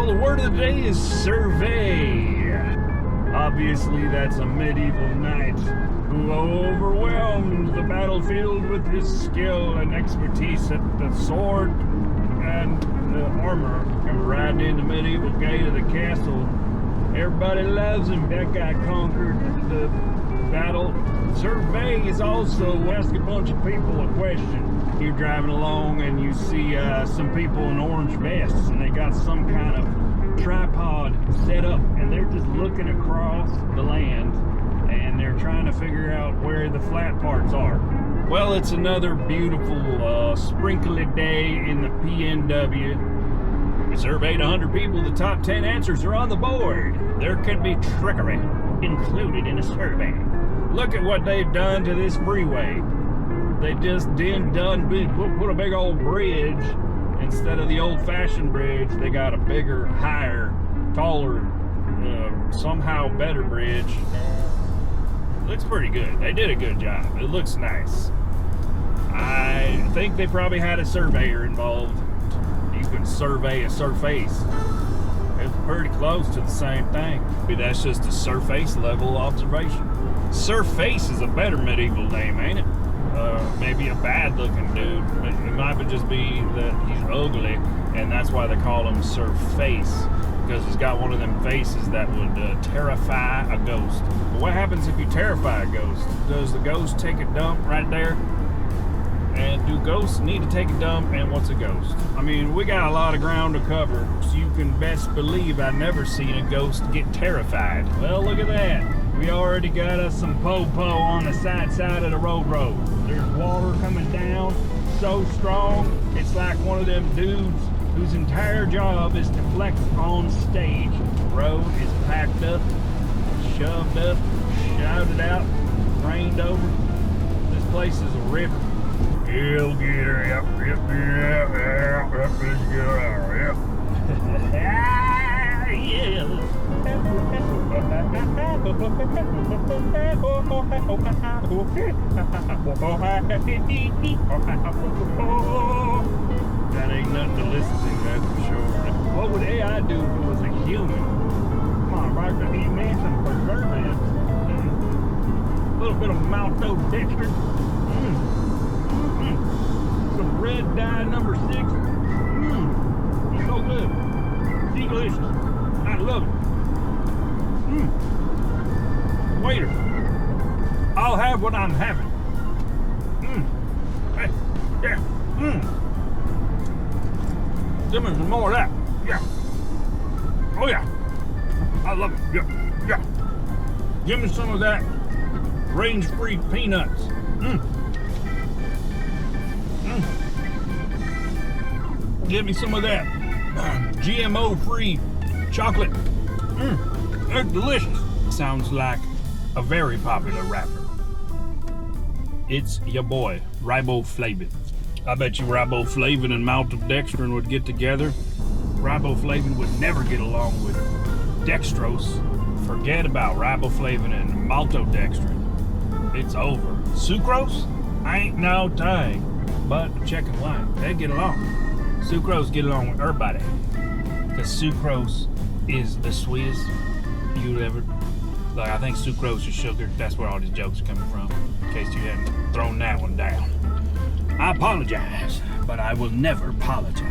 the word of the day is survey. Obviously, that's a medieval knight who overwhelmed the battlefield with his skill and expertise at the sword and the armor. And riding in the medieval gate of the castle. Everybody loves him. That guy conquered the battle. Survey is also ask a bunch of people a question. You're driving along and you see some people in orange vests and they got some kind of tripod set up and they're just looking across the land and they're trying to figure out where the flat parts are. Well, it's another beautiful sprinkly day in the PNW. We surveyed 100 people. The top 10 answers are on the board. There could be trickery included in a survey. Look at what they've done to this freeway. They just put a big old bridge instead of the old-fashioned bridge. They got a bigger, higher, taller, somehow better bridge. Looks pretty good. They did a good job. It looks nice. I think they probably had a surveyor involved. You can survey a surface. It's pretty close to the same thing. Maybe that's just a surface level observation. Surface is a better medieval name, ain't it? Maybe a bad looking dude. It might just be that he's ugly and that's why they call him Surface, because he's got one of them faces that would terrify a ghost. But what happens if you terrify a ghost? Does the ghost take a dump right there? And do ghosts need to take a dump? And what's a ghost? I mean, we got a lot of ground to cover, so you can best believe I've never seen a ghost get terrified. Well, look at that. We already got us some po-po on the side of the road. There's water coming down so strong, it's like one of them dudes whose entire job is to flex on stage. The road is packed up, shoved up, shouted out, rained over. This place is a river. He'll get her, yep, let's get her out, yep. Yeah. That ain't nothing to listen to, that's for sure. What would AI do if it was a human? Come on, right now, you made some preservatives. A little bit of maltodextrin. Some red dye number 6. So good. Delicious. I love it. Waiter, I'll have what I'm having. Hey, yeah. Give me some more of that. Yeah. Oh yeah. I love it. Yeah. Give me some of that range-free peanuts. Give me some of that GMO-free chocolate. That's delicious. Sounds like a very popular rapper. It's your boy, riboflavin. I bet you riboflavin and maltodextrin would get together. Riboflavin would never get along with dextrose. Forget about riboflavin and maltodextrin. It's over. Sucrose? Ain't no thing. But check and wine, they get along. Sucrose get along with everybody. Because sucrose is the sweetest you'd ever... Like, I think sucrose is sugar. That's where all these jokes are coming from. In case you hadn't thrown that one down. I apologize, but I will never apologize.